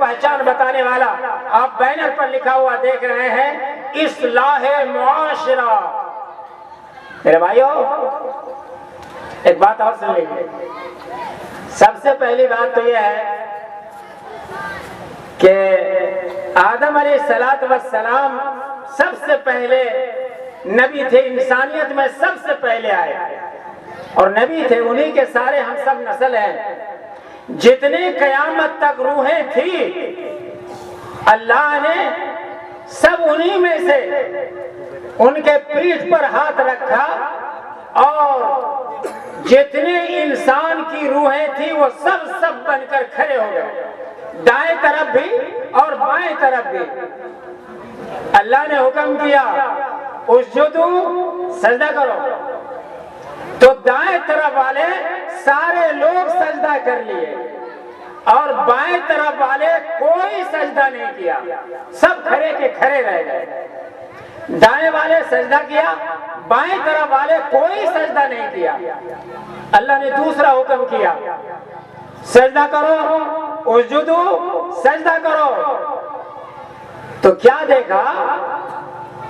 پہچان بتانے والا آپ بینر پر لکھا ہوا دیکھ رہے ہیں، اصلاح معاشرہ۔ میرے بھائیو ایک بات اور سن لیجیے، سب سے پہلی بات تو یہ ہے کہ آدم علیہ السلام سب سے پہلے نبی تھے، انسانیت میں سب سے پہلے آئے اور نبی تھے، انہی کے سارے ہم سب نسل ہیں۔ جتنے قیامت تک روحیں تھی اللہ نے سب انہی میں سے ان کے پیٹھ پر ہاتھ رکھا اور جتنے انسان کی روحیں تھی وہ سب بن کر کھڑے ہو گئے، دائیں طرف بھی اور بائیں طرف بھی۔ اللہ نے حکم کیا اسجدو، سجدہ کرو، تو دائیں طرف والے سارے لوگ سجدہ کر لیے اور بائیں طرف والے کوئی سجدہ نہیں کیا، سب کھڑے کے کھڑے رہ گئے۔ دائیں والے سجدہ کیا، بائیں طرف والے کوئی سجدہ نہیں کیا۔ اللہ نے دوسرا حکم کیا سجدہ کرو، اسجدو، سجدہ کرو، تو کیا دیکھا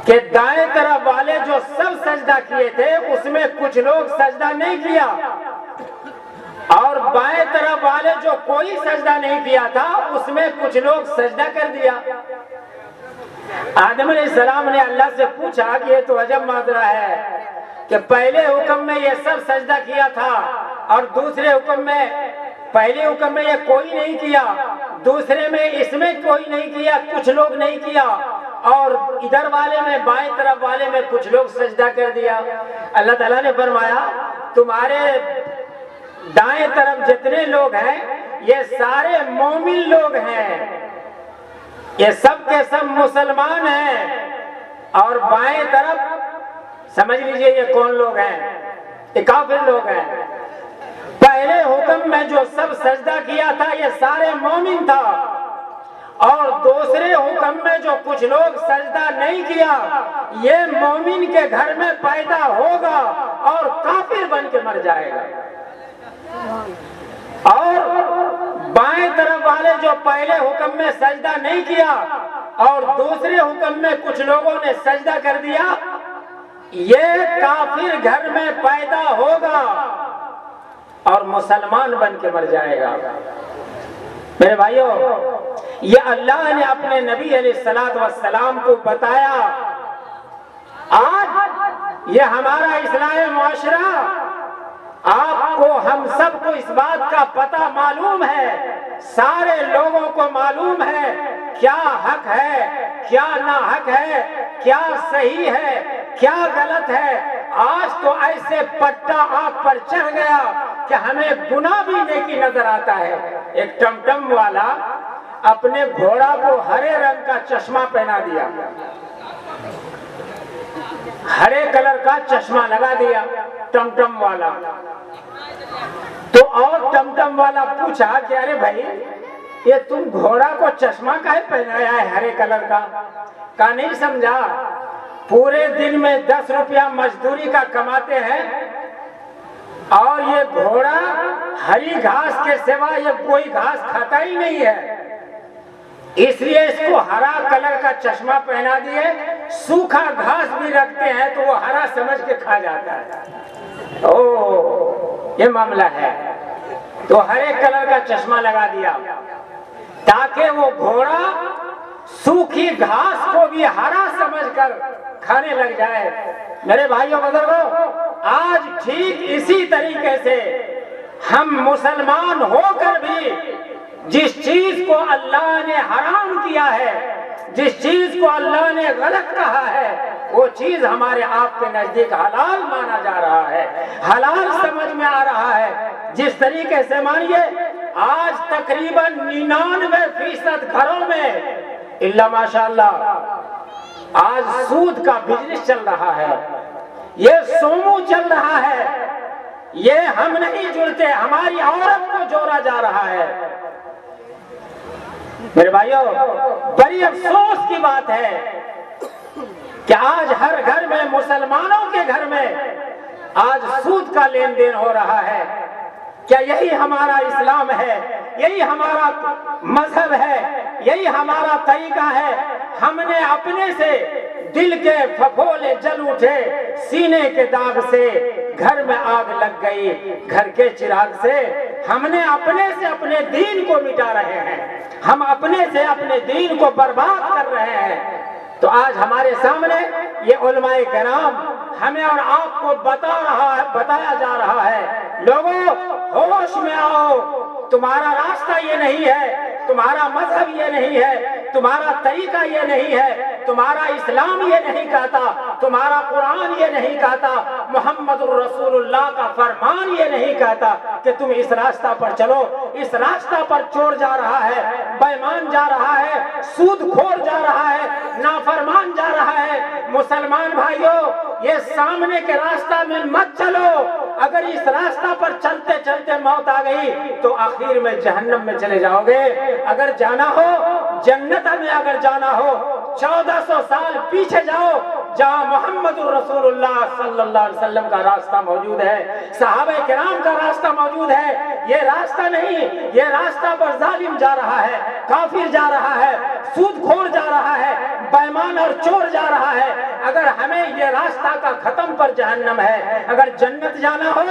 کہ دائیں طرف والے جو سب سجدہ کیے تھے اس میں کچھ لوگ سجدہ نہیں کیا اور بائیں طرف والے جو کوئی سجدہ نہیں کیا تھا اس میں کچھ لوگ سجدہ کر دیا۔ آدم علیہ السلام نے اللہ سے پوچھا کہ یہ تو عجب ماجرا ہے کہ پہلے حکم میں یہ سب سجدہ کیا تھا اور دوسرے حکم میں، پہلے حکم میں یہ کوئی نہیں کیا، دوسرے میں اس میں کوئی نہیں کیا، کچھ لوگ نہیں کیا، اور ادھر والے میں، بائیں طرف والے میں کچھ لوگ سجدہ کر دیا۔ اللہ تعالیٰ نے فرمایا تمہارے دائیں طرف جتنے لوگ ہیں یہ سارے مومن لوگ ہیں، یہ سب کے سب مسلمان ہیں، اور بائیں طرف سمجھ لیجئے یہ کون لوگ ہیں، یہ کافر لوگ ہیں۔ پہلے حکم میں جو سب سجدہ کیا تھا یہ سارے مومن تھا، اور دوسرے حکم میں جو کچھ لوگ سجدہ نہیں کیا یہ مومن کے گھر میں پیدا ہوگا اور کافر بن کے مر جائے گا۔ اور بائیں طرف والے جو پہلے حکم میں سجدہ نہیں کیا اور دوسرے حکم میں کچھ لوگوں نے سجدہ کر دیا، یہ کافر گھر میں پیدا ہوگا اور مسلمان بن کے مر جائے گا۔ میرے بھائیوں یہ اللہ نے اپنے نبی علیہ السلام کو بتایا۔ آج یہ ہمارا اصلاح معاشرہ، آپ کو، ہم سب کو اس بات کا پتہ معلوم ہے، سارے لوگوں کو معلوم ہے کیا حق ہے، کیا ناحق ہے، کیا صحیح ہے، کیا غلط ہے۔ آج تو ایسے پٹا آنکھ پر چڑھ گیا کہ ہمیں گناہ بھی نیکی نظر آتا ہے۔ ایک ٹمٹم والا اپنے گھوڑا کو ہرے رنگ کا چشمہ پہنا دیا، ہرے کلر کا چشمہ لگا دیا ٹمٹم والا، تو اور ٹمٹم والا پوچھا کہ ارے بھائی یہ تم گھوڑا کو چشمہ کاہے پہنایا ہے ہرے کلر کا؟ کہا نہیں سمجھا، پورے دن میں 10 روپیہ مزدوری کا کماتے ہیں اور یہ گھوڑا ہری گھاس کے سوا یہ کوئی گھاس کھاتا ہی نہیں ہے، اس لیے اس کو ہرا کلر کا چشمہ پہنا دیے، سوکھا گھاس بھی رکھتے ہیں تو وہ ہرا سمجھ کے کھا جاتا ہے۔ اوہ یہ معاملہ ہے، تو ہرے کلر کا چشمہ لگا دیا تاکہ وہ گھوڑا سوکھی گھاس کو بھی ہرا سمجھ کر کھانے لگ جائے۔ میرے بھائیوں بزرگوں، آج ٹھیک اسی طریقے سے ہم مسلمان ہو کر بھی جس چیز کو اللہ نے حرام کیا ہے، جس چیز کو اللہ نے غلط کہا ہے، وہ چیز ہمارے آپ کے نزدیک حلال مانا جا رہا ہے، حلال سمجھ میں آ رہا ہے۔ جس طریقے سے مانیے آج تقریباً 99% گھروں میں الا ماشاءاللہ آج سود کا بزنس چل رہا ہے، یہ سومو چل رہا ہے، یہ ہم نہیں جڑتے، ہماری عورت کو جوڑا جا رہا ہے۔ میرے بھائیوں بڑی افسوس کی بات ہے کہ آج ہر گھر میں، مسلمانوں کے گھر میں آج سود کا لین دین ہو رہا ہے۔ کیا یہی ہمارا اسلام ہے؟ یہی ہمارا مذہب ہے، یہی ہمارا طریقہ ہے۔ ہم نے اپنے سے دل کے پھپھولے جل اٹھے، سینے کے داغ سے گھر میں آگ لگ گئی، گھر کے چراغ سے ہم نے اپنے سے اپنے دین کو مٹا رہے ہیں، ہم اپنے سے اپنے دین کو برباد کر رہے ہیں۔ تو آج ہمارے سامنے یہ علماء کرام ہمیں اور آپ کو بتایا جا رہا ہے، لوگوں ہوش میں آؤ، تمہارا راستہ یہ نہیں ہے، تمہارا مذہب یہ نہیں ہے، تمہارا طریقہ یہ نہیں ہے، تمہارا اسلام یہ نہیں کہتا، تمہارا قرآن یہ نہیں کہتا، محمد الرسول اللہ کا فرمان یہ نہیں کہتا کہ تم اس راستہ پر چلو۔ اس راستہ پر چور جا رہا ہے، بے ایمان جا رہا ہے، سود خور جا رہا ہے، نافرمان جا رہا ہے۔ مسلمان بھائیوں، یہ سامنے کے راستہ میں مت چلو، اگر اس راستہ پر چلتے چلتے موت آ گئی تو آخر میں جہنم میں چلے جاؤ گے۔ اگر جانا ہو جنت میں، اگر جانا ہو 1400 سال پیچھے جاؤ، جہاں محمد الرسول اللہ صلی اللہ علیہ وسلم کا راستہ موجود ہے، صحابہ کرام کا راستہ موجود ہے۔ یہ راستہ نہیں، یہ راستہ پر ظالم جا رہا ہے، کافر جا رہا ہے، سود خور جا رہا ہے، بے ایمان اور چور جا رہا ہے۔ اگر ہمیں یہ راستہ کا ختم پر جہنم ہے، اگر جنت جانا ہو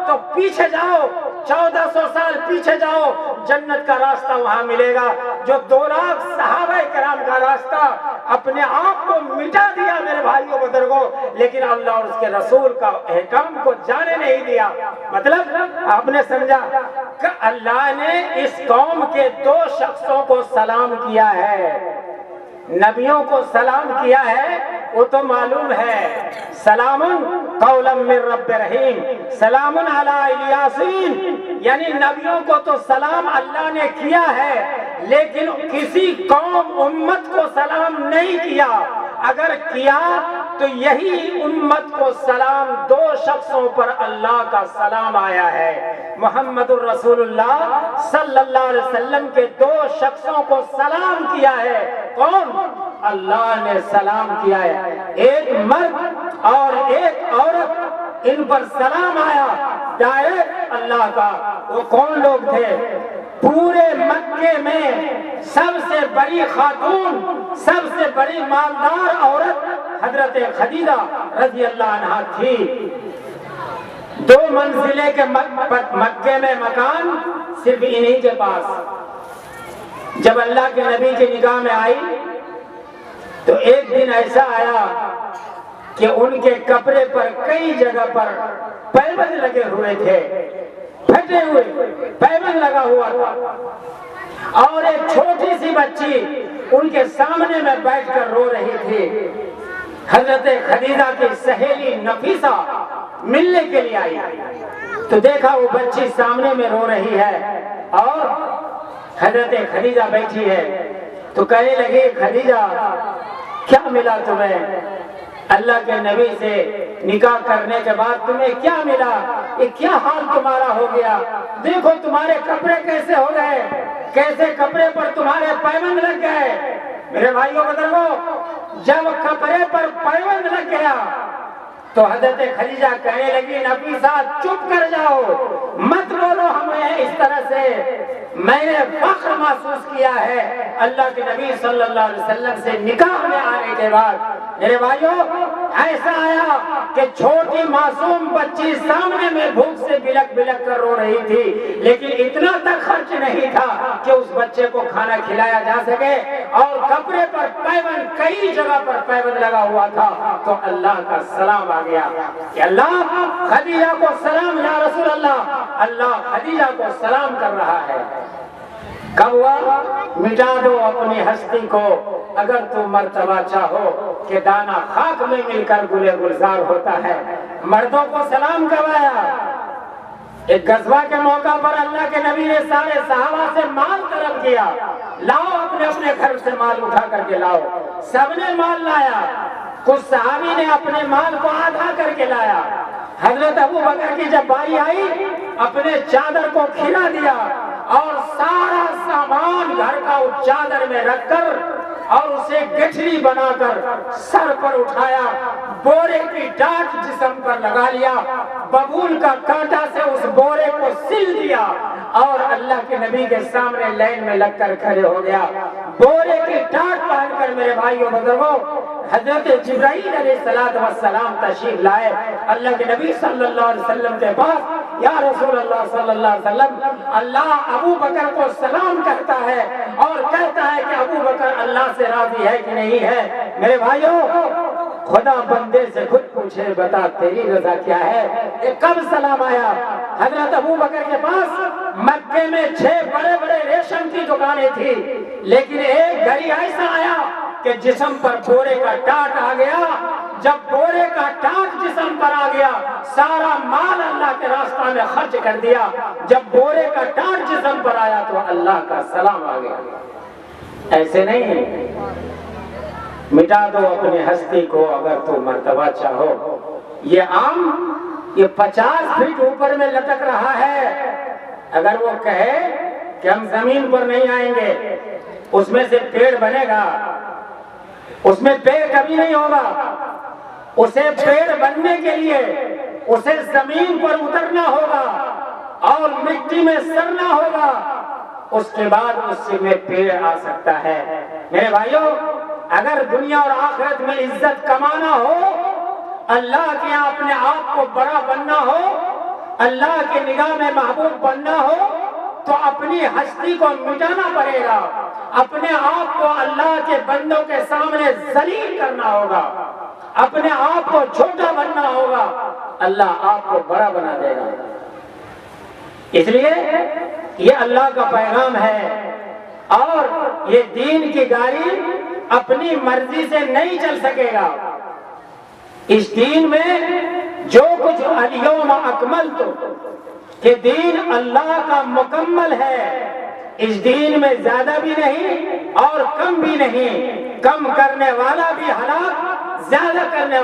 تو پیچھے جاؤ، 1400 سال پیچھے جاؤ، جنت کا راستہ وہاں ملے گا۔ جو 2 لاکھ صحابہ کرام کا راستہ اپنے آپ کو مٹا دیا میرے بھائیوں بزرگوں، لیکن اللہ اور اس کے رسول کا احکام کو جانے نہیں دیا۔ مطلب آپ نے سمجھا کہ اللہ نے اس قوم کے 2 شخصوں کو سلام کیا ہے، نبیوں کو سلام کیا ہے، وہ تو معلوم ہے، سلام قولا من رب رحیم، سلام علی الیاسین، یعنی نبیوں کو تو سلام اللہ نے کیا ہے، لیکن کسی قوم امت کو سلام نہیں کیا۔ اگر کیا تو یہی امت کو سلام 2 شخصوں پر اللہ کا سلام آیا ہے۔ محمد الرسول اللہ صلی اللہ علیہ وسلم کے 2 شخصوں کو سلام کیا ہے۔ کون؟ اللہ نے سلام کیا ہے، ایک مرد اور ایک عورت، ان پر سلام آیا ڈائریکٹ اللہ کا۔ وہ کون لوگ تھے؟ پورے مکے میں سب سے بڑی خاتون، سب سے بڑی مالدار عورت حضرت خدیجہ رضی اللہ عنہا تھی۔ 2 منزلے کے مکے میں مکان صرف انہی کے پاس۔ جب اللہ کے نبی کی نگاہ میں آئی تو ایک دن ایسا آیا کہ ان کے کپڑے پر کئی جگہ پر پیبند لگے ہوئے تھے، پھٹے ہوئے پیبند لگا ہوا تھا، اور ایک چھوٹی سی بچی ان کے سامنے میں بیٹھ کر رو رہی تھی۔ حضرت خدیجہ کی سہیلی نفیسہ ملنے کے لیے آئی تو دیکھا وہ بچی سامنے میں رو رہی ہے اور حضرت خدیجہ بیٹھی ہے، تو کہنے لگی خدیجہ کیا ملا تمہیں؟ اللہ کے نبی سے نکاح کرنے کے بعد تمہیں کیا ملا؟ یہ کیا حال تمہارا ہو گیا؟ دیکھو تمہارے کپڑے کیسے ہو گئے، کیسے کپڑے پر تمہارے پیبند لگ گئے۔ میرے بھائیوں بزرگوں، جب کپڑے پر پیبند لگ گیا تو حضرت خدیجہ کہنے لگی نفیسہ چپ کر جاؤ، مت بولو ہمیں اس طرح سے، میں نے فخر محسوس کیا ہے اللہ کے نبی صلی اللہ علیہ وسلم سے نکاح میں آنے کے بعد۔ میرے بھائیوں، ایسا آیا کہ چھوٹی معصوم بچی سامنے میں بھوک سے بلک بلک کر رو رہی تھی، لیکن اتنا تک خرچ نہیں تھا کہ اس بچے کو کھانا کھلایا جا سکے، اور کپڑے پر پیبند کئی جگہ پر پیبند لگا ہوا تھا۔ تو اللہ کا سلام آ گیا کہ اللہ خدیجہ کو سلام، یا رسول اللہ، اللہ خدیجہ کو سلام کر رہا ہے۔ کب ہوا؟ مٹا دو اپنی ہستی کو اگر تم مرتبہ چاہو کہ دانا خاک میں مل کر گلے گلزار ہوتا ہے۔ مردوں کو سلام کروایا۔ ایک غزوہ کے موقع پر اللہ کے نبی نے سارے صحابہ سے مال طلب کیا، لاؤ اپنے اپنے گھر سے مال اٹھا کر کے لاؤ۔ سب نے مال لایا، کچھ صحابی نے اپنے مال کو آدھا کر کے لایا۔ حضرت ابو بکر کی جب باری آئی اپنے چادر کو کھلا دیا اور سارا سامان گھر کا اس چادر میں رکھ کر اور اسے گٹھری بنا کر سر پر اٹھایا، بورے کی ڈانٹ جسم پر لگا لیا، ببول کا کانٹا سے اس بورے کو سل دیا اور اللہ کے نبی کے سامنے لائن میں لگ کر کھڑے ہو گیا. بورے کی ٹاٹ پہن کر میرے بھائیوں بزرگوں حضرت جبرائیل علیہ السلام تشریف لائے اللہ کے نبی صلی اللہ علیہ وسلم کے پاس. یا رسول اللہ صلی اللہ علیہ وسلم, اللہ ابو بکر کو سلام کہتا ہے اور کہتا ہے کہ ابو بکر اللہ سے راضی ہے کہ نہیں ہے. میرے بھائیوں, خدا بندے سے خود پوچھے, بتا تیری رضا کیا ہے. یہ کب سلام آیا؟ حضرت ابو بکر کے پاس مکے میں 6 بڑے بڑے ریشم کی دکانیں تھی, لیکن ایک گھڑی ایسا آیا کہ جسم پر بورے کا ٹاٹ آ گیا. جب بورے کا ٹاٹ جسم پر آ گیا, سارا مال اللہ کے راستہ میں خرچ کر دیا. جب بورے کا ٹاٹ جسم پر آیا تو اللہ کا سلام آ گیا. ایسے نہیں, مٹا دو اپنی ہستی کو اگر تو مرتبہ چاہو. یہ آم یہ 50 فٹ اوپر میں لٹک رہا ہے, اگر وہ کہے کہ ہم زمین پر نہیں آئیں گے, اس میں سے پیڑ بنے گا, اس میں پیڑ کبھی نہیں ہوگا. اسے پیڑ بننے کے لیے اسے زمین پر اترنا ہوگا اور مٹی میں سرنا ہوگا, اس کے بعد اس میں پیڑ آ سکتا ہے. میرے بھائیوں, اگر دنیا اور آخرت میں عزت کمانا ہو, اللہ کے یہاں اپنے آپ کو بڑا بننا ہو, اللہ کی نگاہ میں محبوب بننا ہو, تو اپنی ہستی کو مٹانا پڑے گا. اپنے آپ کو اللہ کے بندوں کے سامنے ذلیل کرنا ہوگا, اپنے آپ کو چھوٹا بننا ہوگا, اللہ آپ کو بڑا بنا دے گا. اس لیے یہ اللہ کا پیغام ہے, اور یہ دین کی گاڑی اپنی مرضی سے نہیں چل سکے گا. اس دین میں جو کچھ الیوم اکملت, کہ دین اللہ کا مکمل ہے, اس دین میں زیادہ بھی نہیں اور کم بھی نہیں. کم کرنے والا بھی ہلاک, زیادہ کرنے والا